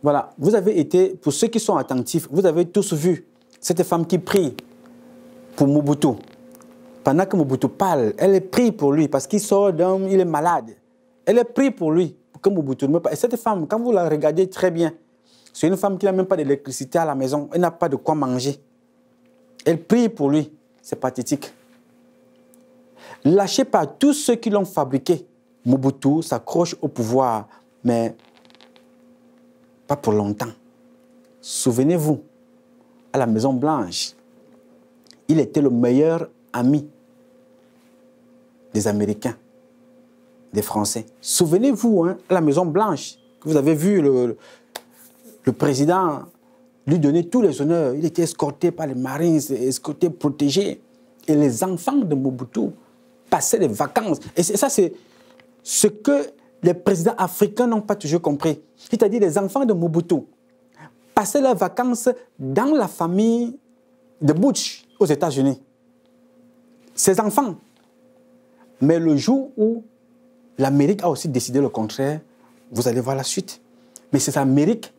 Voilà, vous avez été, pour ceux qui sont attentifs, vous avez tous vu cette femme qui prie pour Mobutu. Pendant que Mobutu parle, elle prie pour lui parce qu'il sort d'un, il est malade. Elle prie pour lui, pour que Mobutu ne meure pas. Et cette femme, quand vous la regardez très bien, c'est une femme qui n'a même pas d'électricité à la maison, elle n'a pas de quoi manger. Elle prie pour lui, c'est pathétique. Lâché par tous ceux qui l'ont fabriqué, Mobutu s'accroche au pouvoir, mais pas pour longtemps. Souvenez-vous, à la Maison Blanche, il était le meilleur ami des Américains, des Français. Souvenez-vous, hein, à la Maison Blanche, que vous avez vu le président lui donner tous les honneurs. Il était escorté par les Marines, escorté, protégé. Et les enfants de Mobutu passaient les vacances. Et ça, c'est ce que les présidents africains n'ont pas toujours compris. C'est-à-dire les enfants de Mobutu passaient leurs vacances dans la famille de Bush aux États-Unis. Ces enfants. Mais le jour où l'Amérique a aussi décidé le contraire, vous allez voir la suite. Mais c'est l'Amérique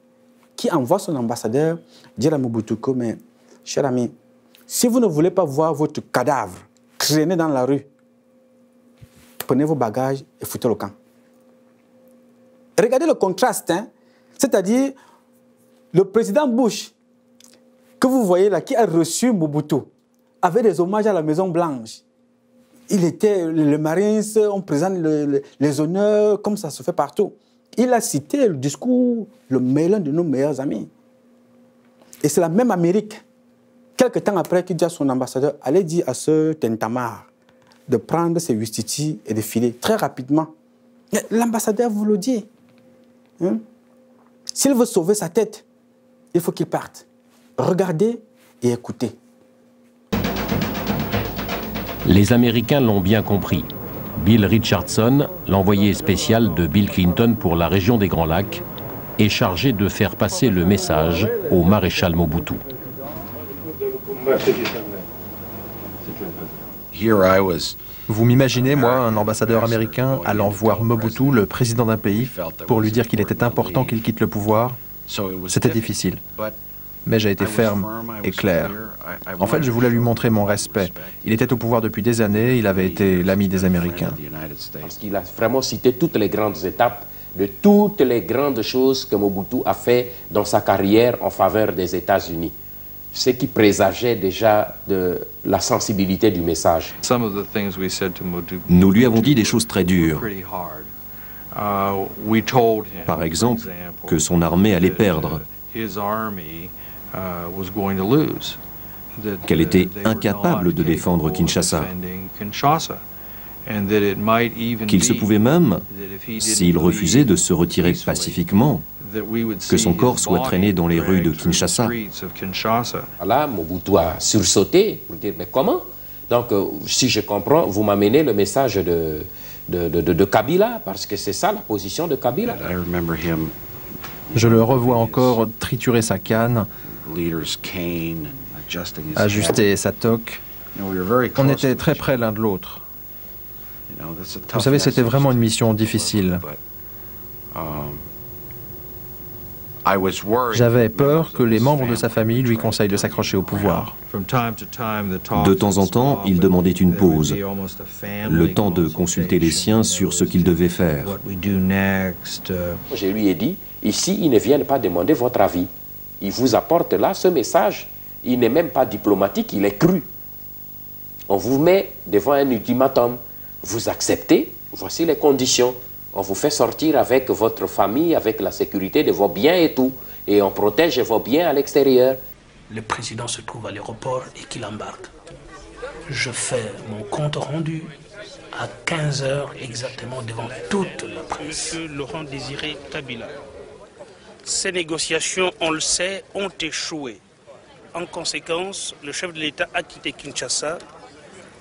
qui envoie son ambassadeur dire à Mobutu que, mais, cher ami, si vous ne voulez pas voir votre cadavre traîner dans la rue, prenez vos bagages et foutez le camp. Regardez le contraste, hein? C'est-à-dire le président Bush que vous voyez là, qui a reçu Mobutu, avait des hommages à la Maison Blanche. Il était, les Marines, on présente les honneurs comme ça se fait partout. Il a cité le discours, le meilleur de nos meilleurs amis. Et c'est la même Amérique, quelques temps après, qui dit à son ambassadeur, allez dire à ce Tentamar de prendre ses Wistiti et de filer très rapidement. L'ambassadeur vous le dit. Hein? S'il veut sauver sa tête, il faut qu'il parte. Regardez et écoutez. Les Américains l'ont bien compris. Bill Richardson, l'envoyé spécial de Bill Clinton pour la région des Grands Lacs, est chargé de faire passer le message au maréchal Mobutu. Vous m'imaginez, moi, un ambassadeur américain allant voir Mobutu, le président d'un pays, pour lui dire qu'il était important qu'il quitte le pouvoir? C'était difficile. Mais j'ai été ferme et clair. En fait, je voulais lui montrer mon respect. Il était au pouvoir depuis des années, il avait été l'ami des Américains. Parce qu'il a vraiment cité toutes les grandes étapes de toutes les grandes choses que Mobutu a fait dans sa carrière en faveur des États-Unis. Ce qui présageait déjà de la sensibilité du message. Nous lui avons dit des choses très dures. Par exemple, que son armée allait perdre, qu'elle était incapable de défendre Kinshasa, qu'il se pouvait même, s'il refusait de se retirer pacifiquement, que son corps soit traîné dans les rues de Kinshasa. Là, Mobutu a sursauté pour dire, mais comment? Donc, si je comprends, vous m'amenez le message de Kabila, parce que c'est ça la position de Kabila. Je le revois encore triturer sa canne, ajuster sa toque. On était très près l'un de l'autre. Vous savez, c'était vraiment une mission difficile. J'avais peur que les membres de sa famille lui conseillent de s'accrocher au pouvoir. De temps en temps, il demandait une pause, le temps de consulter les siens sur ce qu'il devait faire. Je lui ai dit, ici, ils ne viennent pas demander votre avis. Ils vous apportent là ce message. Il n'est même pas diplomatique, il est cru. On vous met devant un ultimatum. Vous acceptez, voici les conditions. On vous fait sortir avec votre famille, avec la sécurité de vos biens et tout. Et on protège vos biens à l'extérieur. Le président se trouve à l'aéroport et qu'il embarque. Je fais mon compte rendu à 15 h exactement devant toute la presse. Monsieur Laurent Désiré Kabila, ces négociations, on le sait, ont échoué. En conséquence, le chef de l'État a quitté Kinshasa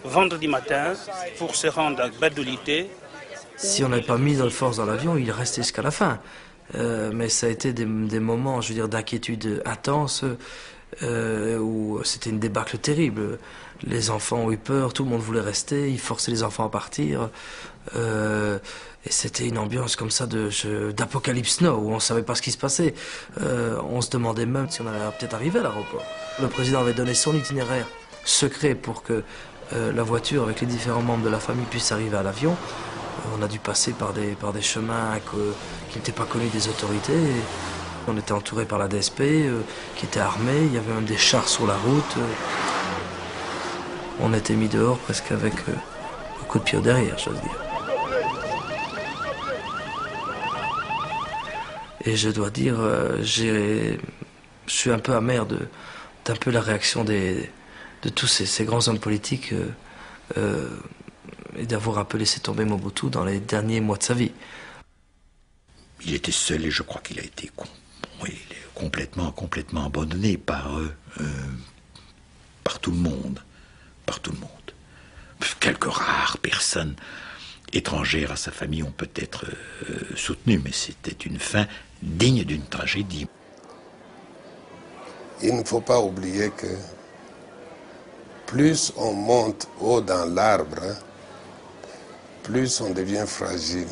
vendredi matin pour se rendre à Badolité. Si on n'avait pas mis de force dans l'avion, il restait jusqu'à la fin. Mais ça a été des moments, je veux dire, d'inquiétude intense, où c'était une débâcle terrible. Les enfants ont eu peur, tout le monde voulait rester, ils forçaient les enfants à partir. Et c'était une ambiance comme ça d'Apocalypse Now, où on ne savait pas ce qui se passait. On se demandait même si on allait peut-être arriver à l'aéroport. Le président avait donné son itinéraire secret pour que la voiture avec les différents membres de la famille puisse arriver à l'avion. On a dû passer par des chemins qui n'étaient pas connus des autorités. On était entouré par la DSP, qui était armée. Il y avait même des chars sur la route. On était mis dehors presque avec un coup de pied derrière, j'ose dire. Et je dois dire, je suis un peu amer d'un peu la réaction de tous ces grands hommes politiques et d'avoir un peu laissé tomber Mobutu dans les derniers mois de sa vie. Il était seul et je crois qu'il a été complètement abandonné par tout le monde. Par tout le monde. Quelques rares personnes étrangères à sa famille ont peut-être soutenu, mais c'était une fin digne d'une tragédie. Il ne faut pas oublier que plus on monte haut dans l'arbre, plus on devient fragile.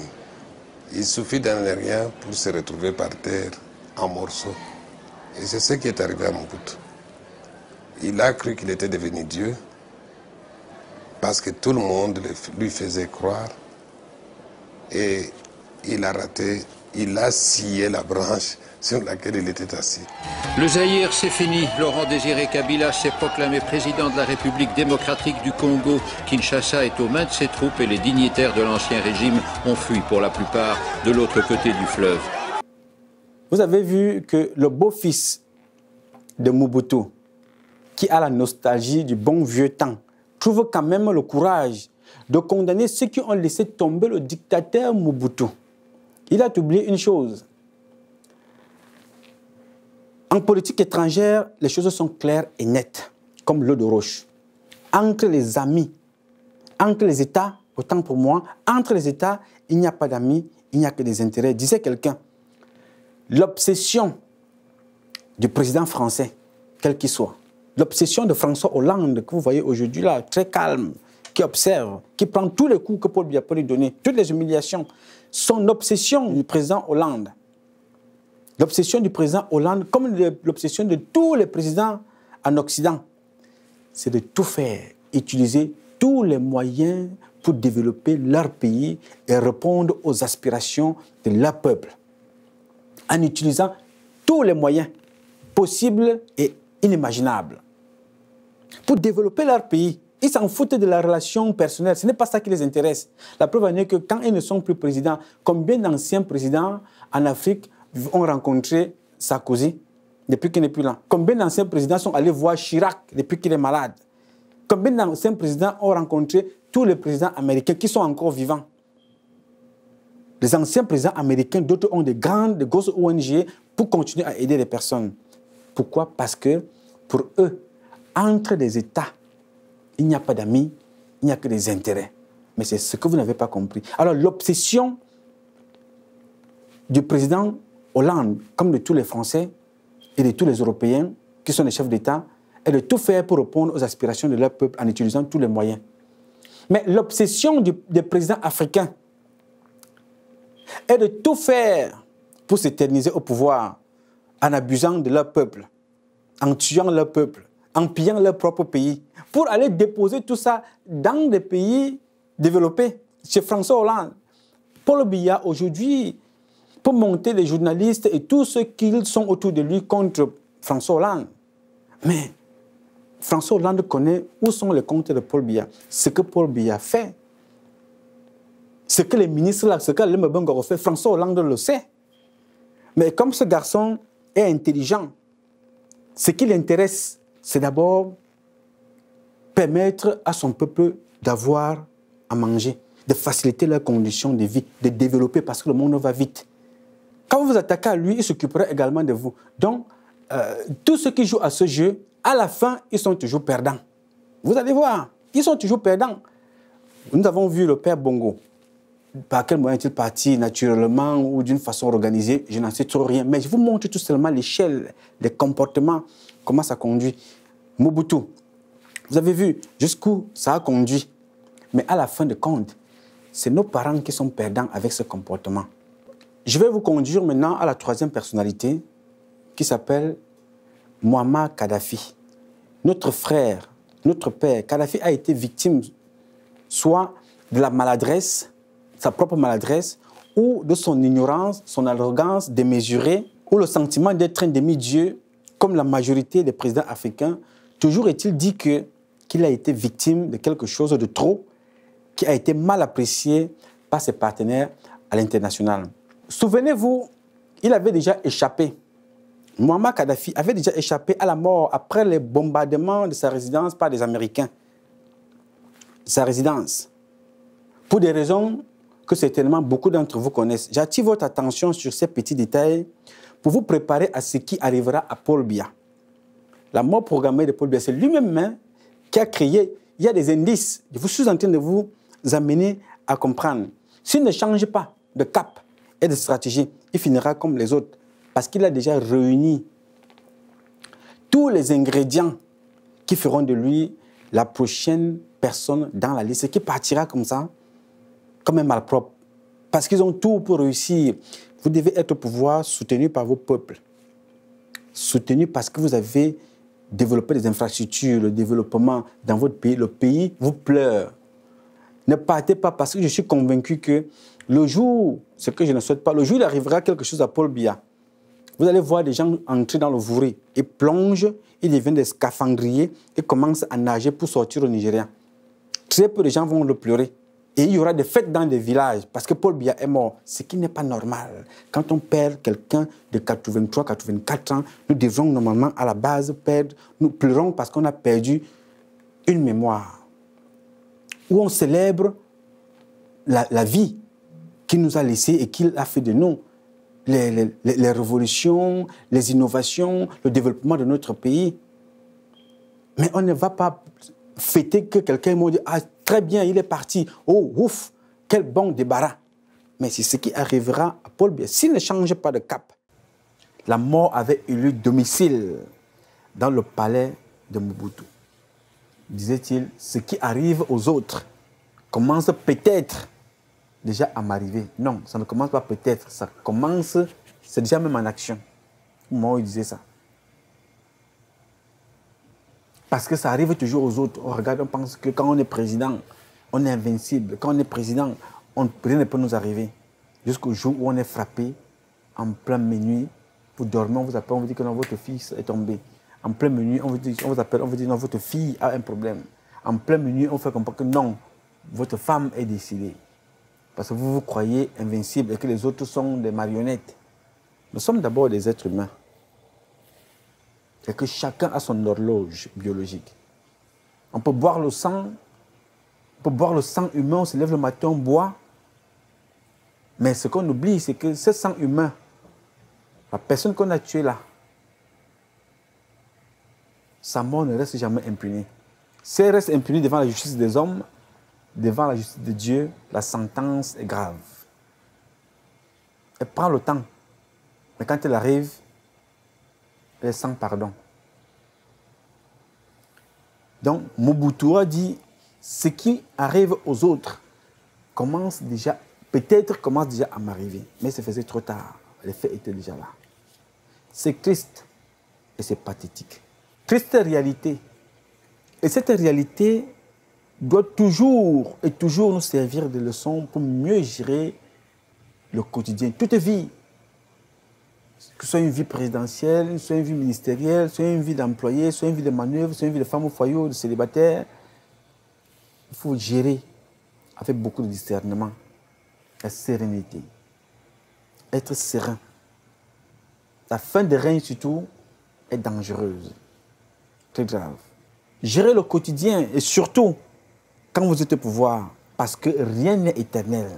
Il suffit d'un rien pour se retrouver par terre en morceaux. Et c'est ce qui est arrivé à Mobutu. Il a cru qu'il était devenu Dieu parce que tout le monde lui faisait croire. Et il a raté, il a scié la branche sur laquelle il était assis. Le Zaïre, c'est fini. Laurent Désiré Kabila s'est proclamé président de la République démocratique du Congo. Kinshasa est aux mains de ses troupes et les dignitaires de l'ancien régime ont fui pour la plupart de l'autre côté du fleuve. Vous avez vu que le beau-fils de Mobutu, qui a la nostalgie du bon vieux temps, trouve quand même le courage de condamner ceux qui ont laissé tomber le dictateur Mobutu. Il a oublié une chose. En politique étrangère, les choses sont claires et nettes, comme l'eau de roche. Entre les amis, entre les États, autant pour moi, entre les États, il n'y a pas d'amis, il n'y a que des intérêts. Disait quelqu'un, l'obsession du président français, quel qu'il soit, l'obsession de François Hollande, que vous voyez aujourd'hui là, très calme, qui observe, qui prend tous les coups que Paul Biya peut lui donner, toutes les humiliations, son obsession du président Hollande, l'obsession du président Hollande, comme l'obsession de tous les présidents en Occident, c'est de tout faire, utiliser tous les moyens pour développer leur pays et répondre aux aspirations de leur peuple, en utilisant tous les moyens possibles et inimaginables pour développer leur pays. Ils s'en foutent de la relation personnelle. Ce n'est pas ça qui les intéresse. La preuve en est que quand ils ne sont plus présidents, combien d'anciens présidents en Afrique ont rencontré Sarkozy depuis qu'il n'est plus là? Combien d'anciens présidents sont allés voir Chirac depuis qu'il est malade? Combien d'anciens présidents ont rencontré tous les présidents américains qui sont encore vivants? Les anciens présidents américains, d'autres ont de grosses ONG pour continuer à aider les personnes. Pourquoi? Parce que pour eux, entre les États, il n'y a pas d'amis, il n'y a que des intérêts. Mais c'est ce que vous n'avez pas compris. Alors l'obsession du président Hollande, comme de tous les Français et de tous les Européens qui sont des chefs d'État, est de tout faire pour répondre aux aspirations de leur peuple en utilisant tous les moyens. Mais l'obsession des présidents africains est de tout faire pour s'éterniser au pouvoir en abusant de leur peuple, en tuant leur peuple, en pillant leur propre pays, pour aller déposer tout ça dans des pays développés. Chez François Hollande, Paul Biya, aujourd'hui, pour monter les journalistes et tous ceux qui sont autour de lui contre François Hollande. Mais François Hollande connaît où sont les comptes de Paul Biya, ce que Paul Biya fait, ce que les ministres là, ce que Alain Mbengue fait, François Hollande le sait. Mais comme ce garçon est intelligent, ce qui l'intéresse, c'est d'abord permettre à son peuple d'avoir à manger, de faciliter leurs conditions de vie, de développer parce que le monde va vite. Quand vous vous attaquez à lui, il s'occupera également de vous. Donc, tous ceux qui jouent à ce jeu, à la fin, ils sont toujours perdants. Vous allez voir, ils sont toujours perdants. Nous avons vu le père Bongo. Par quel moyen est-il parti, naturellement ou d'une façon organisée? Je n'en sais trop rien. Mais je vous montre tout simplement l'échelle, les comportements, comment ça conduit. Mobutu, vous avez vu jusqu'où ça a conduit. Mais à la fin de compte, c'est nos parents qui sont perdants avec ce comportement. Je vais vous conduire maintenant à la troisième personnalité qui s'appelle Muammar Kadhafi. Notre frère, notre père, Kadhafi a été victime soit de la maladresse, sa propre maladresse, ou de son ignorance, son arrogance démesurée, ou le sentiment d'être un demi-dieu, comme la majorité des présidents africains. Toujours est-il dit qu'il a été victime de quelque chose de trop, qui a été mal apprécié par ses partenaires à l'international. Souvenez-vous, il avait déjà échappé. Muammar Kadhafi avait déjà échappé à la mort après les bombardements de sa résidence par des Américains. Sa résidence. Pour des raisons que certainement beaucoup d'entre vous connaissent. J'attire votre attention sur ces petits détails pour vous préparer à ce qui arrivera à Paul Biya. La mort programmée de Paul Biya, c'est lui-même qui a créé. Il y a des indices. Je suis en train de vous amener à comprendre. S'il ne change pas de cap et de stratégie, il finira comme les autres. Parce qu'il a déjà réuni tous les ingrédients qui feront de lui la prochaine personne dans la liste, qui partira comme ça, comme un malpropre. Parce qu'ils ont tout pour réussir. Vous devez être au pouvoir soutenu par vos peuples. Soutenu parce que vous avez développé des infrastructures, le développement dans votre pays. Le pays vous pleure. Ne partez pas parce que je suis convaincu que le jour, ce que je ne souhaite pas, le jour il arrivera quelque chose à Paul Biya. Vous allez voir des gens entrer dans le Vouré. Ils plongent, ils deviennent des scaphandriers et commencent à nager pour sortir au Nigeria. Très peu de gens vont le pleurer. Et il y aura des fêtes dans des villages parce que Paul Biya est mort, ce qui n'est pas normal. Quand on perd quelqu'un de 83, 84 ans, nous devons normalement à la base perdre, nous pleurons parce qu'on a perdu une mémoire. Où on célèbre la vie qu'il nous a laissée et qu'il a fait de nous. Les révolutions, les innovations, le développement de notre pays. Mais on ne va pas fêter que quelqu'un m'a dit « Ah, très bien, il est parti. Oh, ouf, quel bon débarras. » Mais c'est ce qui arrivera à Paul Biya. S'il ne change pas de cap, la mort avait élu domicile dans le palais de Mobutu. Disait-il, ce qui arrive aux autres commence peut-être déjà à m'arriver. Non, ça ne commence pas peut-être, ça commence, c'est déjà même en action. Moi, il disait ça. Parce que ça arrive toujours aux autres. On regarde, on pense que quand on est président, on est invincible. Quand on est président, rien ne peut nous arriver. Jusqu'au jour où on est frappé, en plein minuit, vous dormez, on vous appelle, on vous dit que non, votre fils est tombé. En plein minuit, on vous appelle, on vous dit non, votre fille a un problème. En plein minuit, on fait comprendre que non, votre femme est décédée. Parce que vous vous croyez invincible et que les autres sont des marionnettes. Nous sommes d'abord des êtres humains. Et que chacun a son horloge biologique. On peut boire le sang, humain, on se lève le matin, on boit. Mais ce qu'on oublie, c'est que ce sang humain, la personne qu'on a tuée là, sa mort ne reste jamais impunie. Si elle reste impunie devant la justice des hommes, devant la justice de Dieu, la sentence est grave. Elle prend le temps. Mais quand elle arrive, elle est sans pardon. Donc, Mobutu a dit, ce qui arrive aux autres commence déjà, peut-être commence déjà à m'arriver. Mais ça faisait trop tard. Les faits étaient déjà là. C'est triste et c'est pathétique. Triste réalité. Et cette réalité doit toujours et toujours nous servir de leçon pour mieux gérer le quotidien. Toute vie, que ce soit une vie présidentielle, soit une vie ministérielle, soit une vie d'employé, soit une vie de manœuvre, soit une vie de femme au foyer ou de célibataire, il faut gérer avec beaucoup de discernement, la sérénité, être serein. La fin de règne surtout est dangereuse, très grave. Gérer le quotidien et surtout quand vous êtes au pouvoir, parce que rien n'est éternel.